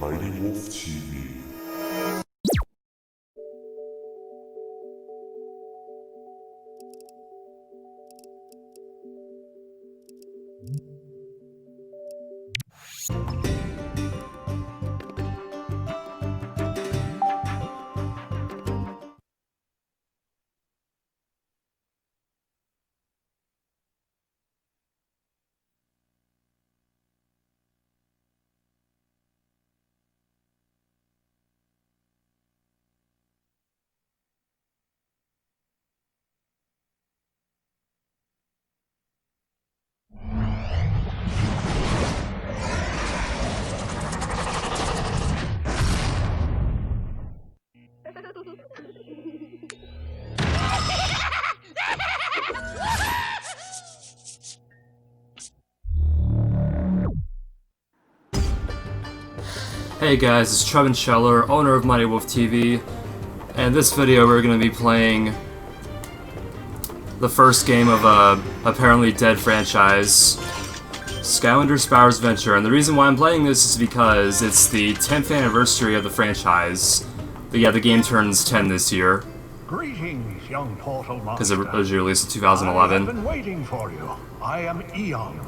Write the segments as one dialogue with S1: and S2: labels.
S1: MightyWolfTV.
S2: Hey guys, it's Trevin Scheller, owner of MightyWolfTV, and in this video we're going to be playing the first game of a apparently dead franchise, Skylanders Spyro's Adventure. And the reason why I'm playing this is because it's the 10th anniversary of the franchise. But yeah, the game turns 10 this year.
S3: Greetings, young portal master.
S2: Because it was released in 2011.
S3: I've been waiting for you. I am Eon,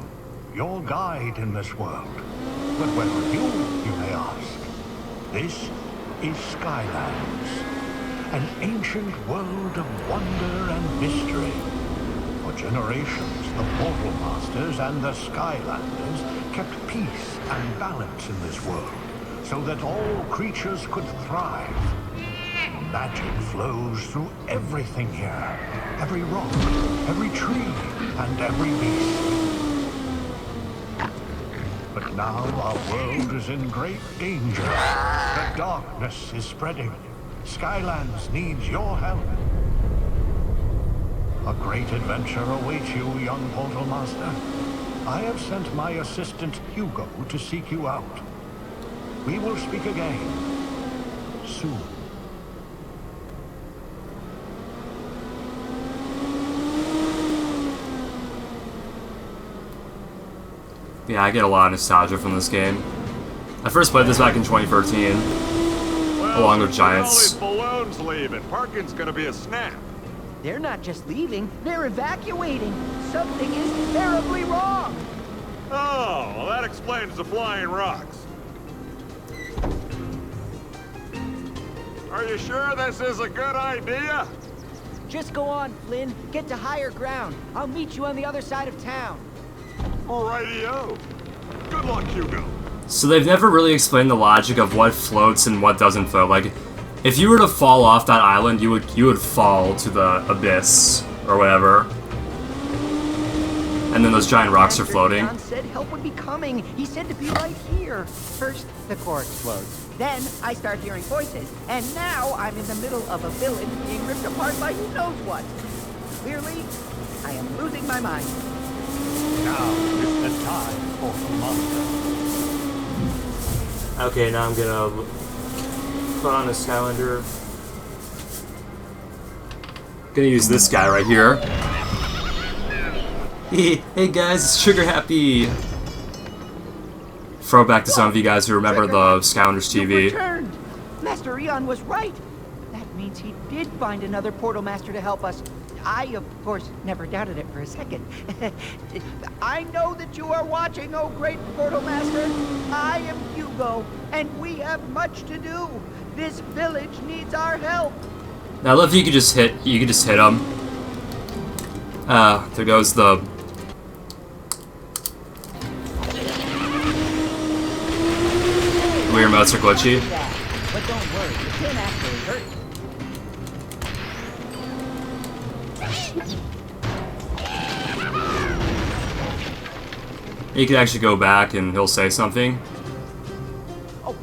S3: your guide in this world. But where are you may ask? This is Skylands, an ancient world of wonder and mystery. For generations, the Portal Masters and the Skylanders kept peace and balance in this world, so that all creatures could thrive. Magic flows through everything here. Every rock, every tree, and every beast. But now our world is in great danger. The darkness is spreading. Skylands needs your help. A great adventure awaits you, young Portal Master. I have sent my assistant Hugo to seek you out. We will speak again soon.
S2: Yeah, I get a lot of nostalgia from this game. I first played this back in 2013, along with Giants.
S4: All these balloons leaving. Parking's gonna be a snap.
S5: They're not just leaving, they're evacuating. Something is terribly wrong.
S4: Oh, well, that explains the flying rocks. Are you sure this is a good idea?
S5: Just go on, Flynn. Get to higher ground. I'll meet you on the other side of town.
S4: Rightio. Good luck, Hugo.
S2: So they've never really explained the logic of what floats and what doesn't float. Like, if you were to fall off that island, you would fall to the abyss or whatever. And then those giant rocks are floating.
S5: John said help would be coming. He said to be right here. First, the core explodes. Then I start hearing voices, and now I'm in the middle of a village being ripped apart by who knows what. Clearly, I am losing my mind.
S3: Now is the time, Portal Master.
S2: Okay, now I'm gonna put on a Skylander. Gonna use this guy right here. Hey guys, it's Trigger Happy! Throwback to some of you guys who remember the Skylanders TV.
S5: Returned. Master Eon was right. That means he did find another Portal Master to help us. I, of course, never doubted it for a second. I know that you are watching, oh great Portal Master. I am Hugo, and we have much to do. This village needs our help.
S2: Now, I love you could just hit him. There goes the... Weird modes are glitchy.
S5: But don't worry, it can't actually hurt.
S2: You can actually go back and he'll say something.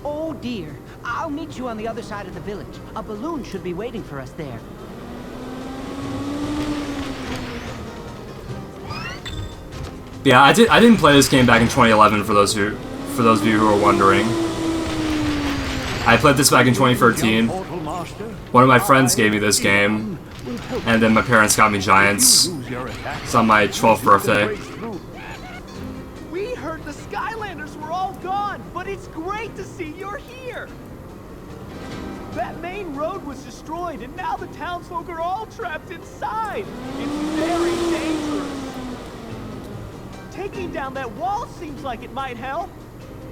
S5: Oh dear. I'll meet you on the other side of the village. A balloon should be waiting for us there.
S2: Yeah, I didn't play this game back in 2011 for those of you who are wondering. I played this back in 2013. One of my friends gave me this game, and then my parents got me Giants. It's on my 12th birthday.
S6: We heard the Skylanders
S1: were all gone, but it's great to see you're here. That main road was destroyed, and now the townsfolk are all trapped inside. It's very dangerous. Taking down that wall seems like it might help.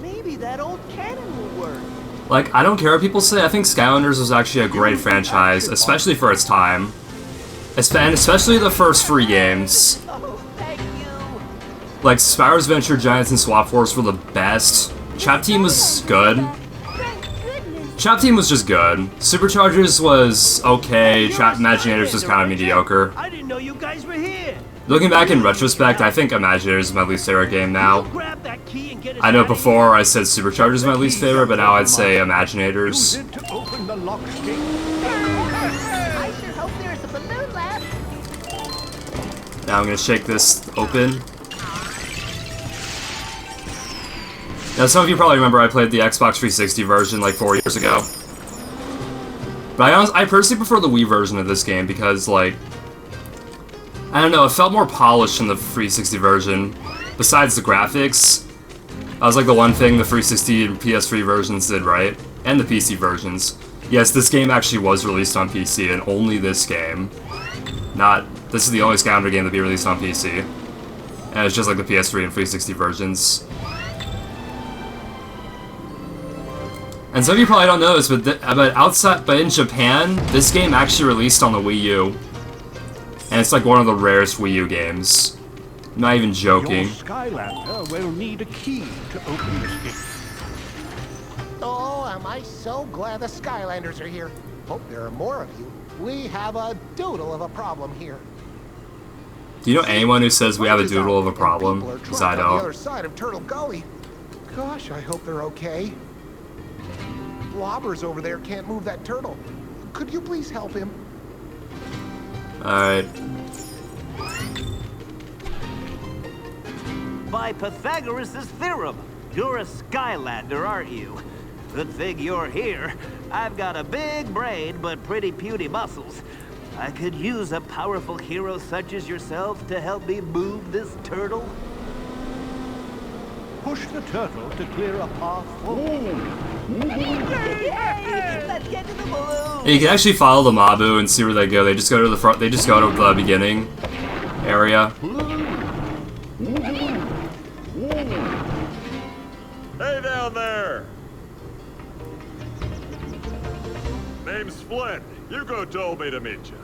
S1: Maybe that old cannon will work.
S2: Like, I don't care what people say, I think Skylanders was actually a great franchise, especially for its time. And especially the first 3 games.
S5: Oh, thank you.
S2: Like, Spyro's Adventure, Giants, and Swap Force were the best. Trap Team was good.
S6: Thank goodness.
S2: Trap Team was just good. Superchargers was okay. Trap Imaginators was kind of mediocre.
S1: I didn't know you guys were here.
S2: Looking back in retrospect, I think Imaginators is my least favorite game now.
S1: Grab that key and get us
S2: I know
S1: out of
S2: before I said Superchargers is my least favorite, but now I'd say Imaginators.
S3: Use it to open the lock stick.
S6: I sure hope there's a balloon left.
S2: Now I'm gonna shake this open. Now some of you probably remember I played the Xbox 360 version like 4 years ago. But I personally prefer the Wii version of this game because, like, I don't know, it felt more polished than the 360 version. Besides the graphics, that was like the one thing the 360 and PS3 versions did right, and the PC versions. Yes, this game actually was released on PC, and only this game. This is the only Skylander game to be released on PC. And it's just like the PS3 and 360 versions. And some of you probably don't know this, but in Japan, this game actually released on the Wii U. And it's like one of the rarest Wii U games. I'm not even joking.
S3: Your Skylander will need a key to open this gate.
S7: Oh, am I so glad the Skylanders are here. Hope there are more of you. We have a doodle of a problem here.
S2: Do you know anyone who says we have a doodle of a problem?
S7: People are
S2: Because I
S7: trapped on the other
S2: don't.
S7: side of Turtle Gully. Gosh, I hope they're okay. Lobbers over there can't move that turtle. Could you please help him?
S2: Alright.
S1: By Pythagoras' theorem, you're a Skylander, aren't you? Good thing you're here. I've got a big brain, but pretty puny muscles. I could use a powerful hero such as yourself to help me move this turtle.
S3: Push the turtle to clear a path forward.
S1: Yay! Let's get to the balloon!
S2: You can actually follow the Mabu and see where they go. They just go to the front. They just go to the beginning area.
S4: Hey down there! Name's Flynn. Hugo told me to meet you.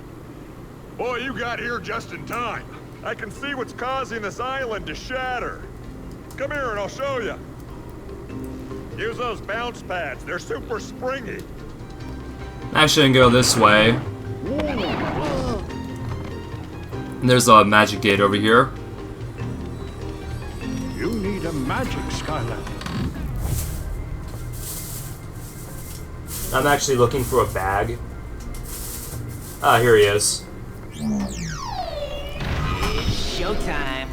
S4: Boy, you got here just in time. I can see what's causing this island to shatter. Come here and I'll show you. Use those bounce pads. They're super springy.
S2: Actually, I can go this way. And there's a magic gate over here.
S3: You need a magic Skylander.
S2: I'm actually looking for a bag. Ah, here he is.
S1: Showtime.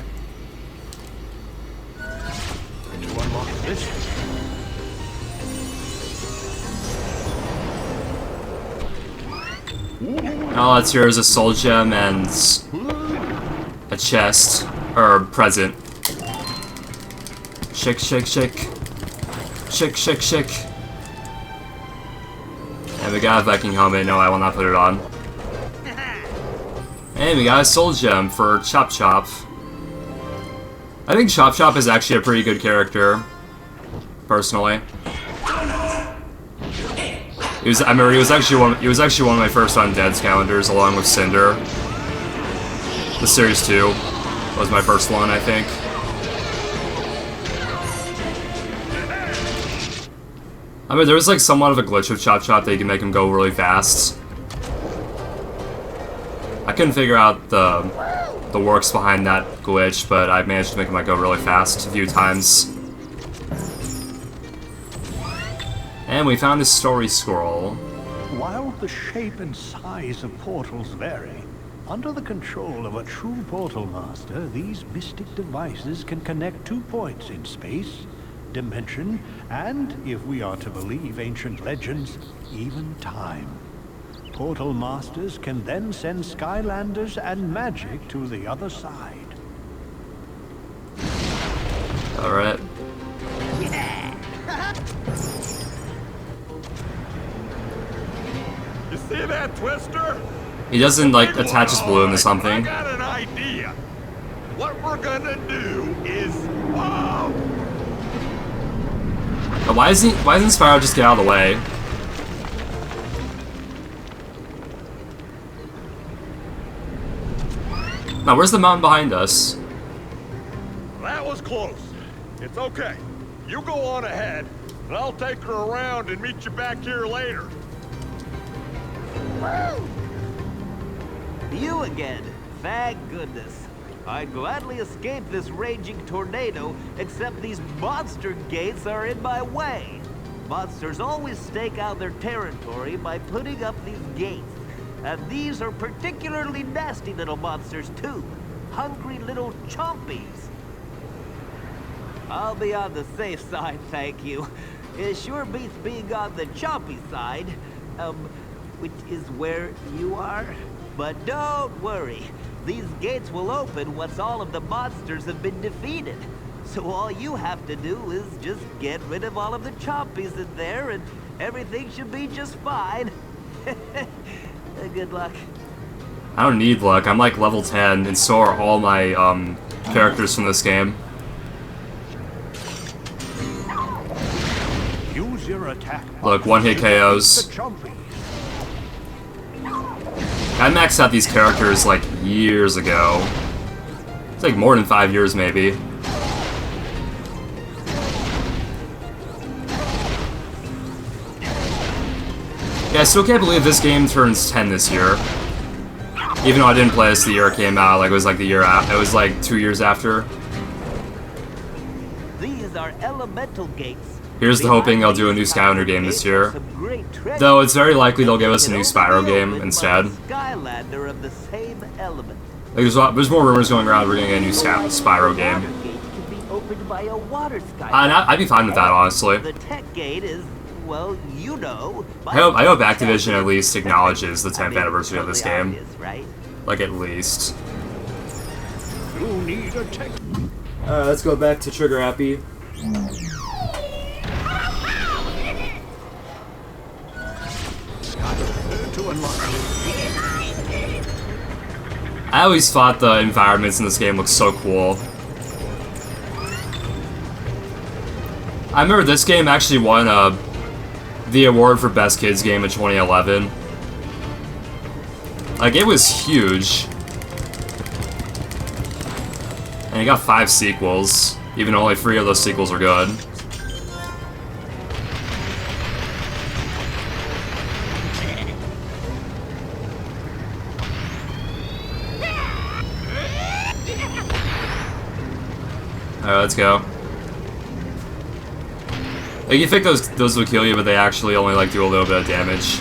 S3: To unlock this,
S2: All that's here is a soul gem and a chest, or present. Shake, shake, shake. Shake, shake, shake. And we got a Viking helmet. No, I will not put it on. And we got a soul gem for Chop Chop. I think Chop Chop is actually a pretty good character, personally. He was actually one of my first undead Skylanders, along with Cinder. The Series 2 was my first one, I think. I mean, there was like somewhat of a glitch with Chop Chop that you can make him go really fast. I couldn't figure out the works behind that glitch, but I managed to make him like go really fast a few times. And we found a story scroll.
S3: while the shape and size of portals vary, under the control of a true portal master, these mystic devices can connect 2 points in space, dimension, and, if we are to believe ancient legends, even time. Portal masters can then send Skylanders and magic to the other side.
S2: Alright.
S1: It's
S4: that, Twister?
S2: He doesn't, like, attach his balloon to
S4: I
S2: something.
S4: got an idea. What we're gonna do is... Oh!
S2: Why doesn't Spyro just get out of the way? Now, where's the mountain behind us?
S4: That was close. It's okay. You go on ahead, and I'll take her around and meet you back here later.
S1: You again. Thank goodness. I'd gladly escape this raging tornado, except these monster gates are in my way. Monsters always stake out their territory by putting up these gates. And these are particularly nasty little monsters, too. Hungry little chompies. I'll be on the safe side, thank you. It sure beats being on the chompy side, which is where you are. But don't worry. These gates will open once all of the monsters have been defeated. So all you have to do is just get rid of all of the chompies in there and everything should be just fine. Good luck.
S2: I don't need luck. I'm like level 10, and so are all my characters from this game.
S3: Use your attack.
S2: Look, one-hit KOs.
S3: The chompies.
S2: I maxed out these characters like years ago. It's like more than 5 years, maybe. Yeah, I still can't believe this game turns 10 this year. Even though I didn't play this the year it came out, like it was like the year after. It was like 2 years after.
S1: These are elemental gates.
S2: Here's the hoping they'll do a new Skylander game this year. Though it's very likely they'll give us a new Spyro game instead.
S1: Skylander of the same element.
S2: Like, there's more rumors going around we're gonna get a new Spyro game.
S1: Can be opened by a water sky.
S2: I'd be fine with that, honestly.
S1: The tech gate is, well, you know.
S2: I hope Activision at least acknowledges the 10th anniversary of this game.
S1: Obvious, right?
S2: Like, at least.
S3: You need a tech.
S2: Alright, let's go back to Trigger Happy.
S3: To unlock.
S2: I always thought the environments in this game looked so cool. I remember this game actually won the award for Best Kids Game in 2011. Like, it was huge. And it got 5 sequels, even though only 3 of those sequels are good. Alright, let's go. Like, you think those would kill you, but they actually only, like, do a little bit of damage.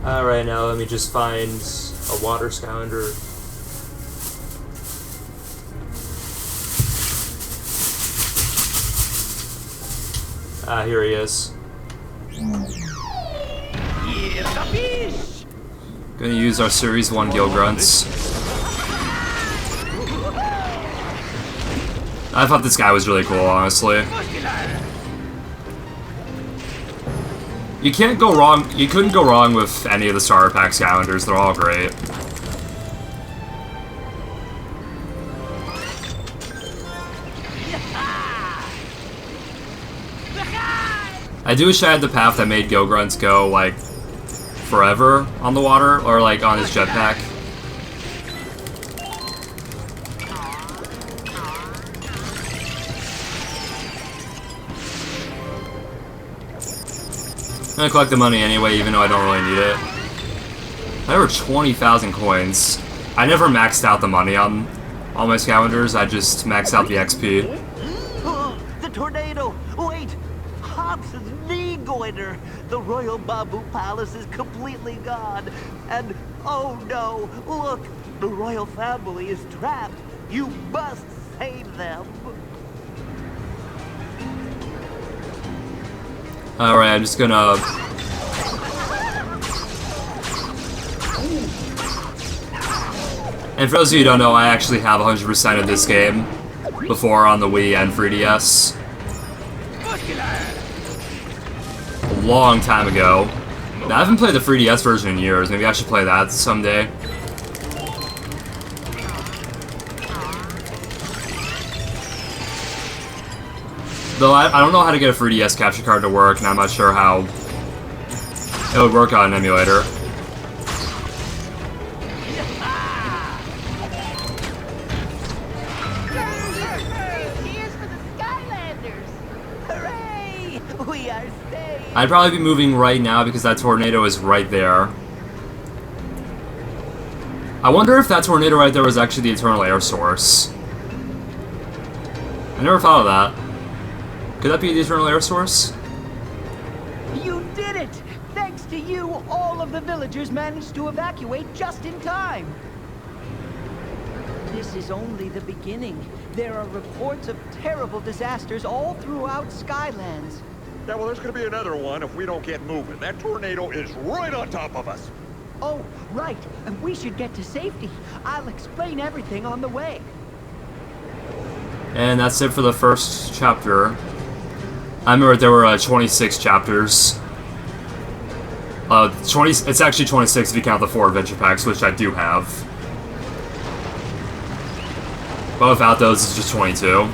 S2: Alright, now let me just find a water Skylander. Ah, here he is. Gonna use our Series 1 Gill Grunts. I thought this guy was really cool, honestly. You can't go wrong. You couldn't go wrong with any of the Starter Pack Skylanders. They're all great. I do wish I had the path that made Gill Grunts go, like, forever on the water, or, like, on his jetpack. I'm gonna collect the money anyway, even though I don't really need it. There were 20,000 coins. I never maxed out the money on all my Skylanders, I just maxed out the XP.
S1: The tornado! Wait! Hobbs' knee goiter! The Royal Bamboo Palace is completely gone! And, oh no! Look! The royal family is trapped! You must save them!
S2: Alright, I'm just gonna... And for those of you who don't know, I actually have 100% of this game before on the Wii and 3DS. long time ago. Now, I haven't played the 3DS version in years. Maybe I should play that someday. Though I don't know how to get a 3DS capture card to work, and I'm not sure how it would work on an emulator.
S6: Cheers for the Skylanders!
S5: Hooray! We are safe!
S2: I'd probably be moving right now because that tornado is right there. I wonder if that tornado right there was actually the eternal air source. I never thought of that. Could that be the eternal air source?
S5: You did it! Thanks to you, all of the villagers managed to evacuate just in time. This is only the beginning. There are reports of terrible disasters all throughout Skylands.
S4: Yeah, well, there's gonna be another one if we don't get moving. That tornado is right on top of us.
S5: Oh, right. And we should get to safety. I'll explain everything on the way.
S2: And that's it for the first chapter. I remember there were 26 chapters. It's actually 26 if you count the 4 adventure packs, which I do have. But without those, it's just 22.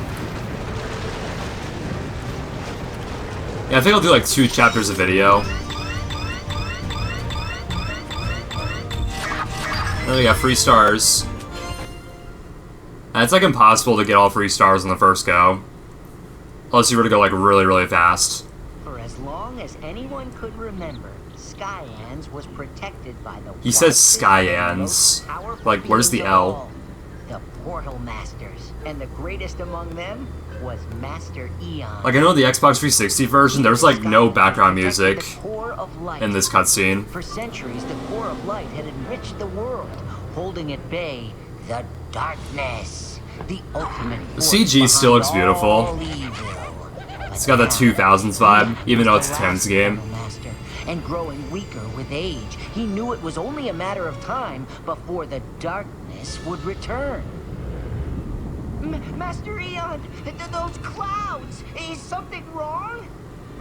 S2: Yeah, I think I'll do like 2 chapters of video. Then we got free stars. And it's like impossible to get all 3 stars on the first go. Unless you were to go like really, really fast.
S8: For as long as anyone could remember, Skylands was protected by the
S2: He says
S8: wisest
S2: Skylands.
S8: and most powerful
S2: Like, where's the
S8: beings of
S2: L?
S8: all, the Portal Masters. And the greatest among them was Master Eon.
S2: Like, I know the Xbox 360 version, there's like no background music
S8: The core of light.
S2: in this cutscene.
S8: For centuries, the core of light had enriched the world, holding at bay the darkness, the ultimate
S2: The
S8: force
S2: CG still looks
S8: behind
S2: beautiful.
S8: all evil.
S2: It's got that 2000s vibe, even though it's a 10s game.
S8: Master, and growing weaker with age, he knew it was only a matter of time before the darkness would return.
S5: Master Eon, those clouds, is something wrong?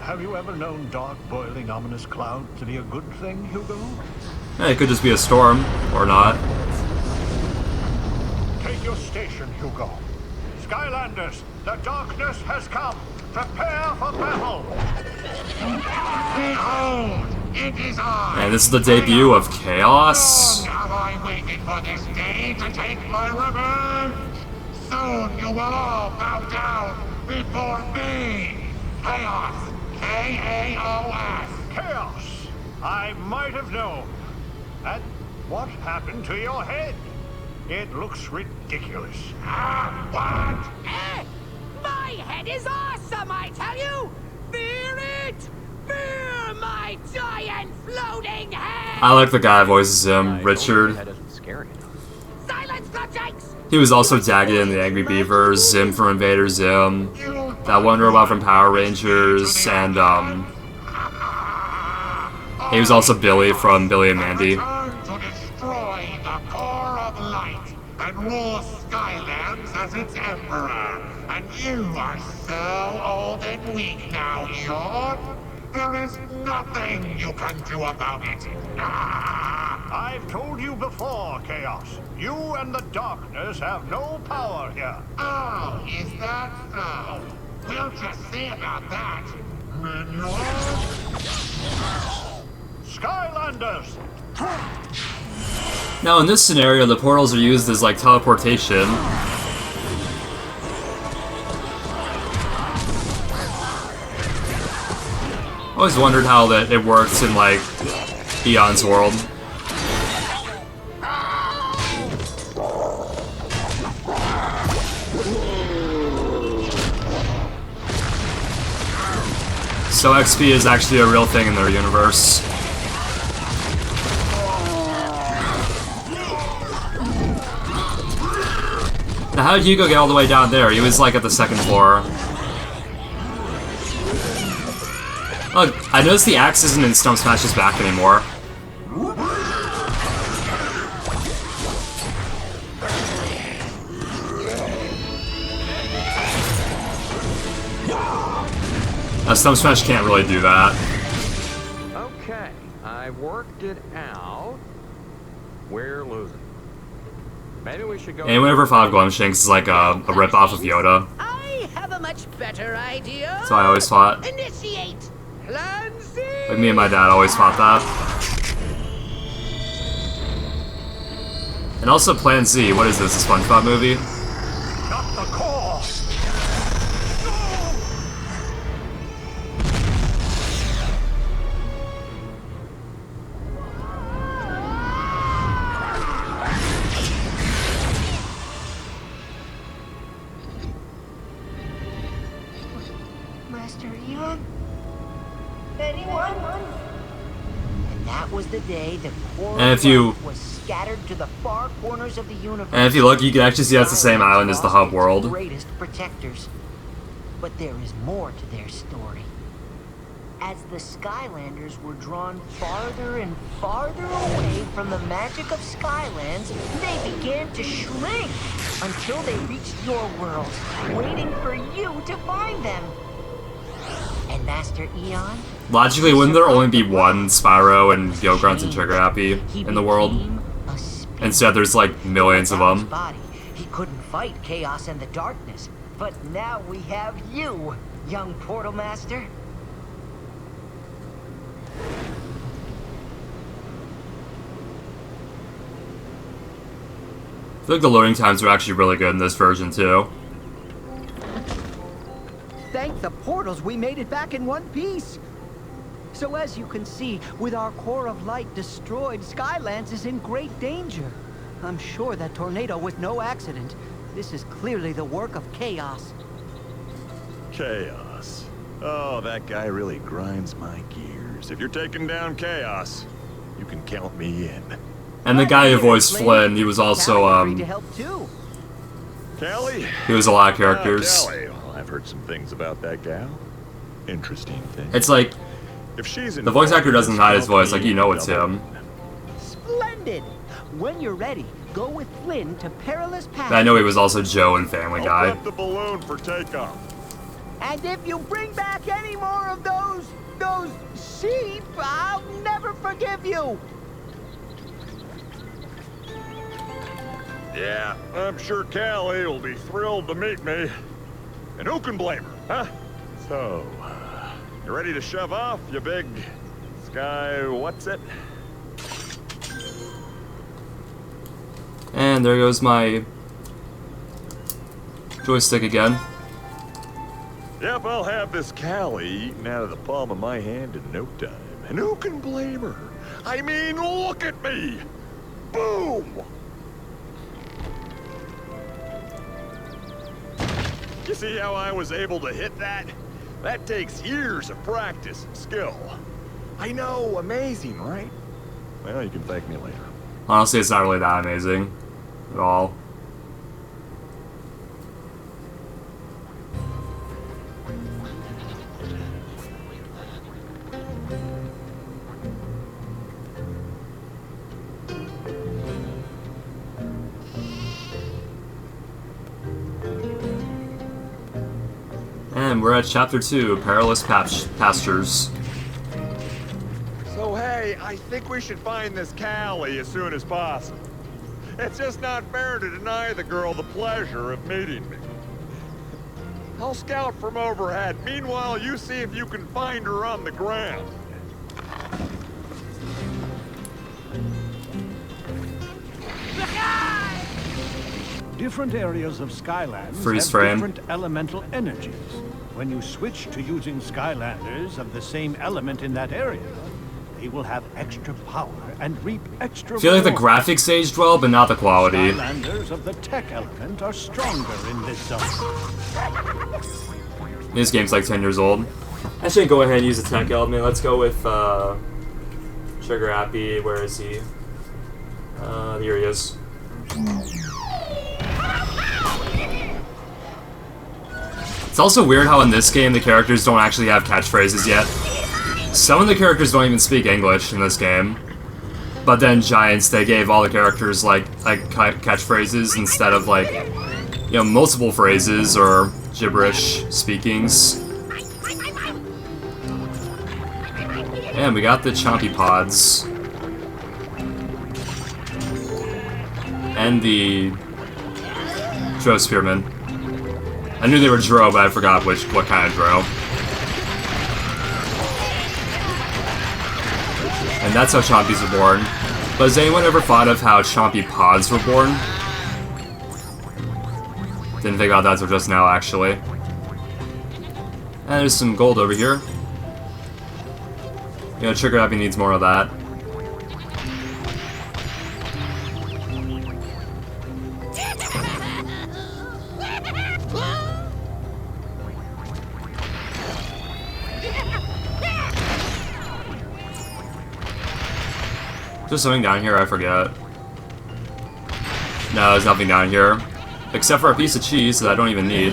S3: Have you ever known dark, boiling, ominous cloud to be a good thing, Hugo?
S2: It could just be a storm, or not.
S3: Take your station, Hugo. Skylanders, the darkness has come. Prepare for battle.
S9: Behold, it is I.
S2: And this is the debut of Chaos.
S9: Long have I waited for this day to take my revenge. Soon you will all bow down before me. Chaos. K-A-O-S.
S3: Chaos. I might have known. And what happened to your head? It looks ridiculous.
S9: What?
S6: My head is awesome, I tell you! Fear it! Fear my giant floating head!
S2: I like the guy who voices him, Richard.
S6: Silence, Glutjakes!
S2: He was also Daggett in the Angry Beavers, Zim from Invader Zim, that one robot from Power Rangers, and he was also Billy from Billy and Mandy.
S9: Return to destroy the core of light and rule Skylands as its emperor. And you are so old and weak now, Eon. There is nothing you can do about it.
S3: I've told you before, Chaos. You and the darkness have no power here.
S9: Oh, is that so? We'll just see about that. Minions?
S3: Skylanders!
S2: Now in this scenario, the portals are used as like teleportation. Always wondered how that it works in like Eon's world. So XP is actually a real thing in their universe. Now how did Hugo get all the way down there? He was like at the 2nd floor. Look, I noticed the axe isn't in Stump Smash's back anymore. Stump Smash can't really do that.
S10: worked it out, we're losing. Maybe we should go...
S2: And whenever Five Glumshanks is like a rip-off of Yoda.
S6: I have a much better idea.
S2: That's what I always thought.
S6: Initiate Plan Z.
S2: Like me and my dad always thought that. And also Plan Z, what is this, a SpongeBob movie?
S3: Not the core!
S8: Master Eon? Anyone? And that was the day the core
S2: And if you-
S8: was scattered to the far corners of the universe.
S2: And if you look, you can actually see that's the same island as the hub world.
S8: Greatest protectors. But there is more to their story. As the Skylanders were drawn farther and farther away from the magic of Skylands, they began to shrink until they reached your world, waiting for you to find them. And Master Eon?
S2: Logically, wouldn't there only be one Spyro and Go-Grunt and Trigger Happy in the world? Instead, there's like millions of them.
S8: He couldn't fight chaos and the darkness, but now we have you, young Portal Master.
S2: I feel like the loading times are actually really good in this version too.
S5: Thank the portals, we made it back in one piece. So as you can see, with our core of light destroyed, Skylands is in great danger. I'm sure that tornado was no accident. This is clearly the work of chaos.
S4: Chaos. Oh, that guy really grinds my gears. If you're taking down Chaos, you can count me in.
S2: And the guy who voiced Flynn, he was also,
S5: Free to help too.
S4: Callie?
S2: he was a lot of characters.
S4: Callie. Well, I've heard some things about that gal. Interesting thing.
S2: It's like,
S4: If she's
S2: the voice actor doesn't hide his voice, like you know it's him.
S5: Splendid! When you're ready, go with Flynn to Perilous Path.
S2: And I know he was also Joe in Family Guy.
S4: I'll prep the balloon for takeoff.
S5: And if you bring back any more of those sheep, I'll never forgive you.
S4: Yeah, I'm sure Callie will be thrilled to meet me. And who can blame her, huh? So, you ready to shove off, you big what's it?
S2: And there goes my joystick again.
S4: Yep, I'll have this Callie eaten out of the palm of my hand in no time. And who can blame her? I mean, look at me! Boom! You see how I was able to hit that? That takes years of practice and skill. I know, amazing, right? Well, you can thank me later.
S2: Honestly, it's not really that amazing at all. And we're at Chapter 2, Perilous Pastures.
S4: So hey, I think we should find this Callie as soon as possible. It's just not fair to deny the girl the pleasure of meeting me. I'll scout from overhead. Meanwhile, you see if you can find her on the ground.
S3: Different areas of Skylands
S2: Freeze
S3: have
S2: frame.
S3: different elemental energies. When you switch to using Skylanders of the same element in that area, they will have extra power and reap extra
S2: I feel like the
S3: rewards.
S2: graphics aged well, but not the quality.
S3: Skylanders of the tech element are stronger in this zone.
S2: This game's like 10 years old. I should go ahead and use the tech element. Let's go with Trigger Happy. Where is he? Here he is. It's also weird how in this game the characters don't actually have catchphrases yet. Some of the characters don't even speak English in this game. But then Giants, they gave all the characters like catchphrases instead of like, you know, multiple phrases or gibberish speakings. And we got the Chompy Pods. and the Dro Spearman. I knew they were Dro, but I forgot what kind of Dro. And that's how Chompies are born. But has anyone ever thought of how Chompy pods were born? Didn't think about that until just now, actually. And there's some gold over here. You know, Trigger Happy needs more of that. Is there something down here? I forget. No, there's nothing down here. Except for a piece of cheese that I don't even need.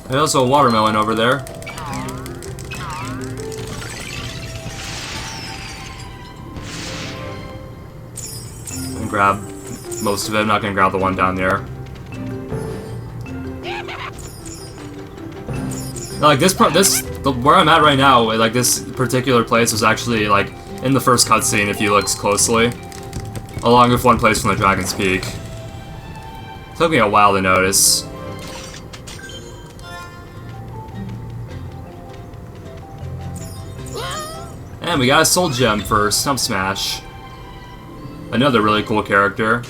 S2: There's also a watermelon over there. I'm gonna grab most of it. I'm not gonna grab the one down there. Like where I'm at right now, like this particular place was actually like in the first cutscene if you look closely, along with one place from the Dragon's Peak. Took me a while to notice. And we got a soul gem for Stump Smash. Another really cool character.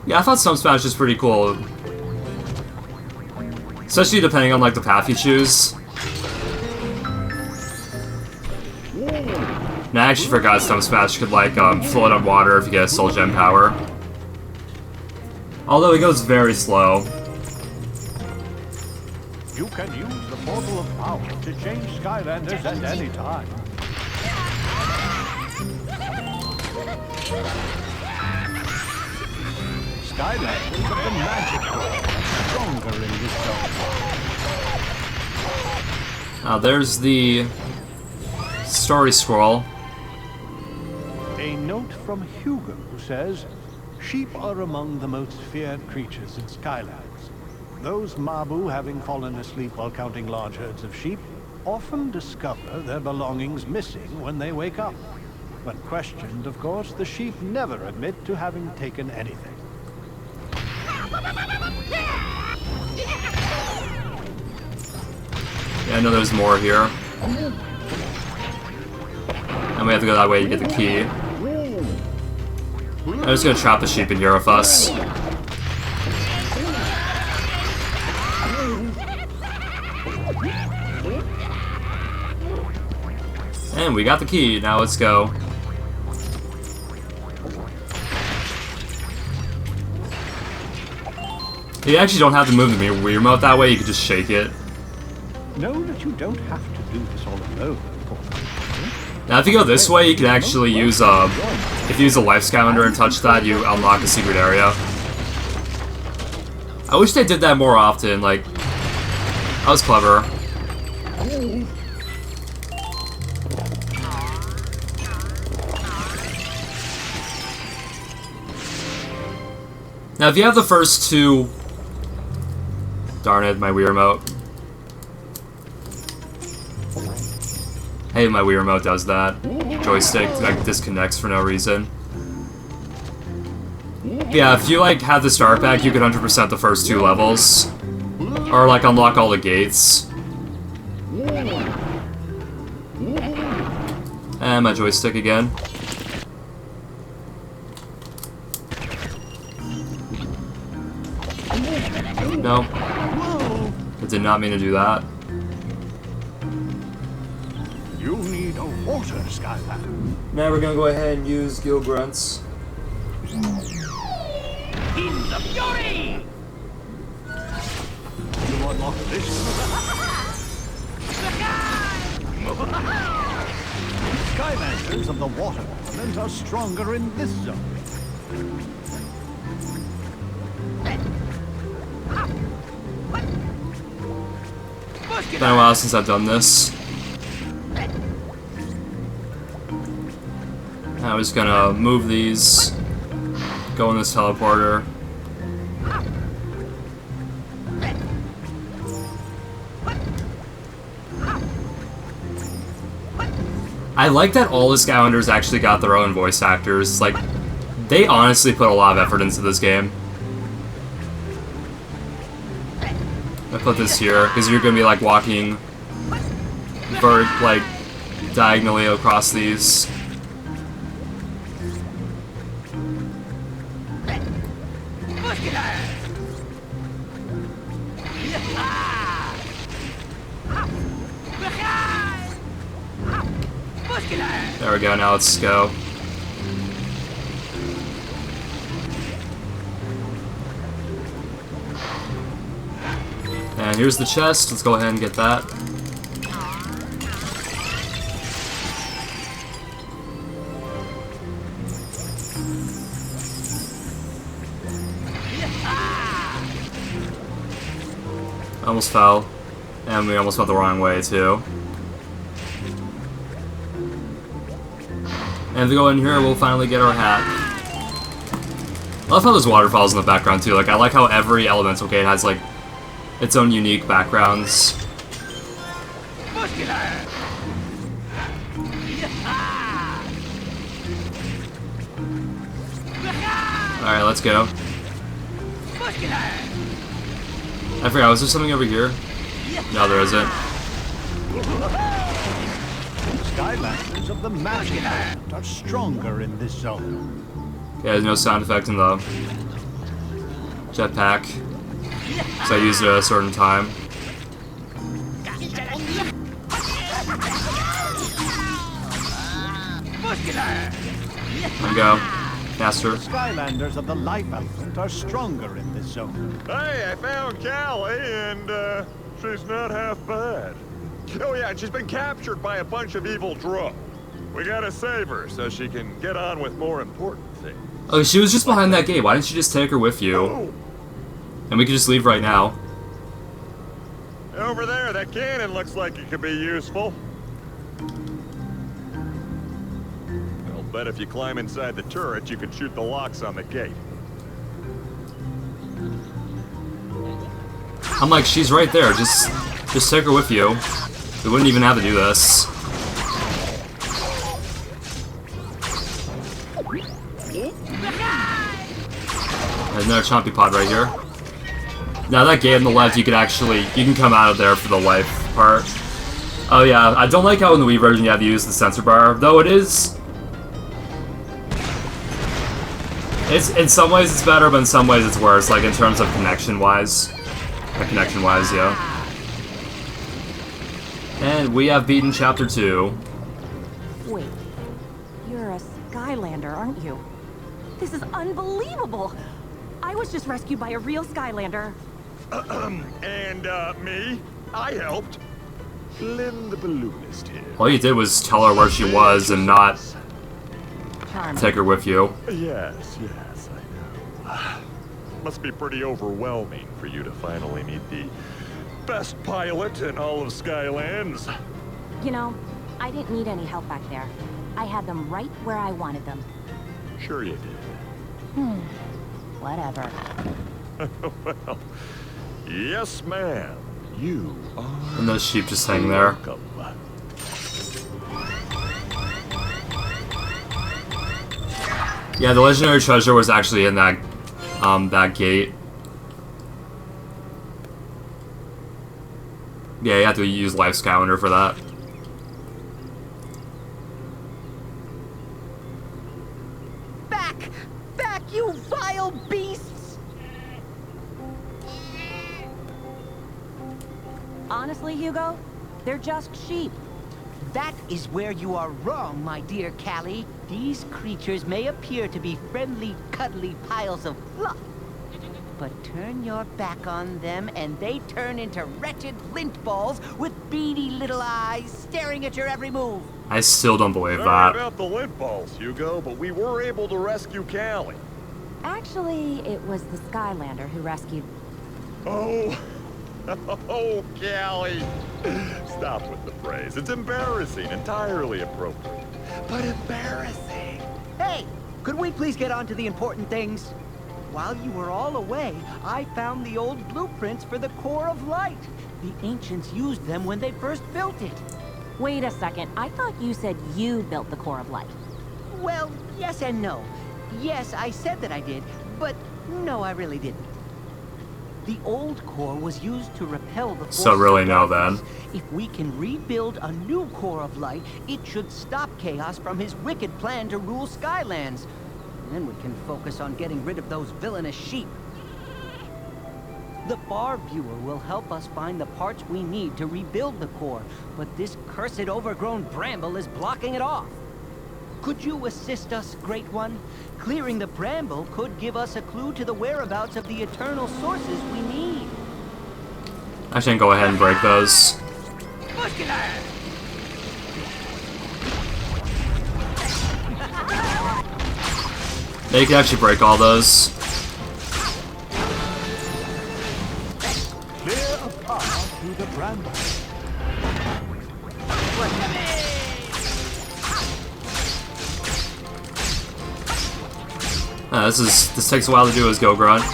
S2: Yeah, I thought Stump Smash was pretty cool. Especially depending on like the path you choose. And I actually forgot Stump Smash could like float on water if you get a Soul Gem power. Although it goes very slow.
S3: You can use the portal of power to change Skylanders at any time. Skylanders of the magic world are stronger in this zone.
S2: Now there's the story scroll.
S3: A note from Hugo says, sheep are among the most feared creatures in Skylands. Those Mabu, having fallen asleep while counting large herds of sheep, often discover their belongings missing when they wake up. When questioned, of course, the sheep never admit to having taken anything.
S2: Yeah, I know there's more here. And we have to go that way to get the key. I'm just gonna trap the sheep in here with us. And we got the key, now let's go. You actually don't have to move the Wii remote that way, you can just shake it.
S3: Know that you don't have to do this all alone, of course.
S2: Now if you go this way, you can actually use if you use a life Skylander and touch that, you unlock a secret area. I wish they did that more often, like, that was clever. Now if you have the first two... Darn it, my Wii remote. Hey, my Wii remote does that. Joystick like disconnects for no reason. Yeah, if you like have the start pack, you can 100% the first two levels, or like unlock all the gates. And my joystick again. No, I did not mean to do that.
S3: You need a water Skylander.
S2: Now we're gonna go ahead and use Gil Grunts.
S6: Beams of fury!
S3: You unlock this. Skylanders of the water element are stronger in this zone.
S2: It's been a while since I've done this. Now we're just gonna move these, go in this teleporter. I like that all the Skylanders actually got their own voice actors. Like, they honestly put a lot of effort into this game. I put this here because you're gonna be like walking like diagonally across these. There we go, now let's go. And here's the chest, let's go ahead and get that. Almost fell. And we almost went the wrong way too. And if we go in here, we'll finally get our hat. I love how there's waterfalls in the background too. Like, I like how every elemental gate has like its own unique backgrounds. Alright, let's go. I forgot, was there something over here? No, there isn't.
S3: Skylanders of the Magic Element are stronger in this zone.
S2: Yeah, there's no sound effect in the jetpack, so I used it at a certain time. There we go. Faster.
S3: Skylanders of the Life Element are stronger in this zone.
S4: Hey, I found Callie, and she's not half bad. Oh yeah, and she's been captured by a bunch of evil Thru. We gotta save her so she can get on with more important things.
S2: Oh, she was just behind that gate. Why didn't you just take her with you?
S4: Oh.
S2: And we could just leave right now.
S4: Over there, that cannon looks like it could be useful. I'll bet if you climb inside the turret, you can shoot the locks on the gate.
S2: I'm like, she's right there. Just take her with you. We wouldn't even have to do this. There's another chompy pod right here. Now that gate on the left, you can come out of there for the life part. Oh yeah, I don't like how in the Wii version you have to use the sensor bar, though it's in some ways it's better, but in some ways it's worse, like in terms of connection-wise. Connection-wise, yeah. And we have beaten Chapter 2.
S11: Wait, you're a Skylander, aren't you? This is unbelievable! I was just rescued by a real Skylander.
S4: And, me? I helped. Lynn the balloonist here.
S2: All you did was tell her where she was and not take her with you.
S4: Yes, I know. Must be pretty overwhelming for you to finally meet the best pilot in all of Skylands.
S11: You know, I didn't need any help back there. I had them right where I wanted them.
S4: Sure you did.
S11: Whatever.
S4: Well, yes, ma'am. You are.
S2: And those sheep just hang there.
S4: Welcome.
S2: Yeah, the legendary treasure was actually in that that gate. Yeah, you have to use Life Skylander for that.
S5: Back! Back, you vile beasts!
S11: Honestly, Hugo, they're just sheep.
S5: That is where you are wrong, my dear Callie. These creatures may appear to be friendly, cuddly piles of fluff, but turn your back on them and they turn into wretched lint balls with beady little eyes staring at your every move.
S2: I still don't believe
S4: Sorry
S2: that.
S4: about the lint balls, Hugo, but we were able to rescue Callie.
S11: Actually, it was the Skylander who rescued...
S4: Oh, oh, Callie. Stop with the phrase. It's embarrassing, entirely appropriate. But embarrassing.
S5: Hey, could we please get on to the important things? While you were all away, I found the old blueprints for the Core of Light. The ancients used them when they first built it.
S11: Wait a second. I thought you said you built the Core of Light.
S5: Well, yes and no. Yes, I said that I did, but no, I really didn't. The old core was used to repel the forces
S2: So really
S5: of
S2: no
S5: darkness.
S2: then.
S5: If we can rebuild a new Core of Light, it should stop Chaos from his wicked plan to rule Skylands. Then we can focus on getting rid of those villainous sheep. The Far Viewer will help us find the parts we need to rebuild the core, but this cursed overgrown bramble is blocking it off. Could you assist us, Great One? Clearing the bramble could give us a clue to the whereabouts of the eternal sources we need.
S2: I shouldn't go ahead and break those. Yeah, you can actually break all those.
S1: Clear a path through the bramble.
S2: This takes a while to do as Go Grunt.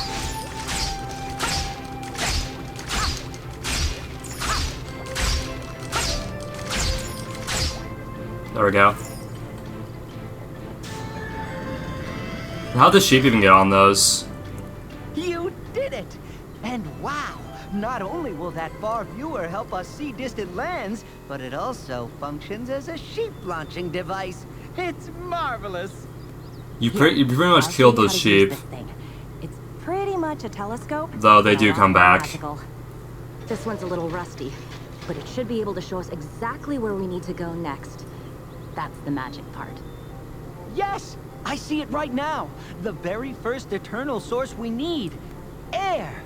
S2: There we go. How'd the sheep even get on those?
S5: You did it! And wow! Not only will that Far Viewer help us see distant lands, but it also functions as a sheep launching device. It's marvelous!
S2: You pretty much killed those sheep.
S11: It's pretty much a telescope.
S2: Though they do come back.
S11: Magical. This one's a little rusty, but it should be able to show us exactly where we need to go next. That's the magic part.
S5: Yes! I see it right now! The very first eternal source we need. Air!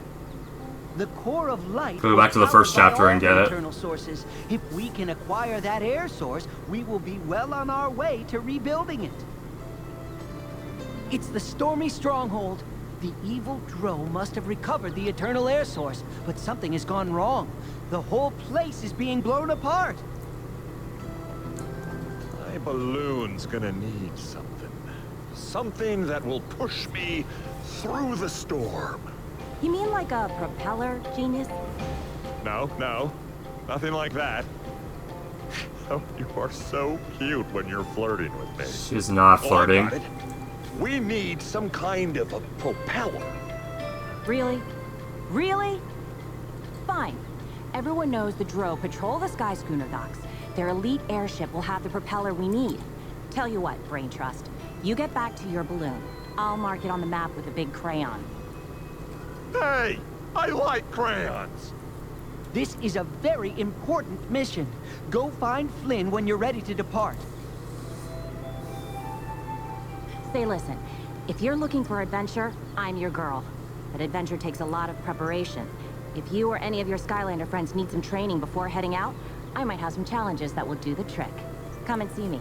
S5: The Core of Light.
S2: Go back to the first chapter and get it.
S5: Eternal sources. If we can acquire that air source, we will be well on our way to rebuilding it. It's the Stormy Stronghold. The evil Dro must have recovered the eternal air source, but something has gone wrong. The whole place is being blown apart.
S4: My balloon's gonna need something. Something that will push me through the storm.
S11: You mean like a propeller, genius?
S4: No, nothing like that. Oh, you are so cute when you're flirting with me.
S2: She's not flirting.
S4: I got it. We need some kind of a propeller.
S11: Really? Really? Fine. Everyone knows the Dro patrol the Sky Schooner docks. Their elite airship will have the propeller we need. Tell you what, Brain Trust. You get back to your balloon. I'll mark it on the map with a big crayon.
S4: Hey! I like crayons!
S5: This is a very important mission. Go find Flynn when you're ready to depart.
S11: Say, listen. If you're looking for adventure, I'm your girl. But adventure takes a lot of preparation. If you or any of your Skylander friends need some training before heading out, I might have some challenges that will do the trick. Come and see me.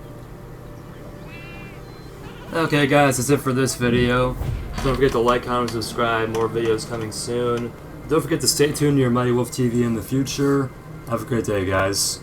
S2: Okay guys, that's it for this video. Don't forget to like, comment, and subscribe. More videos coming soon. Don't forget to stay tuned to your MightyWolfTV in the future. Have a great day, guys.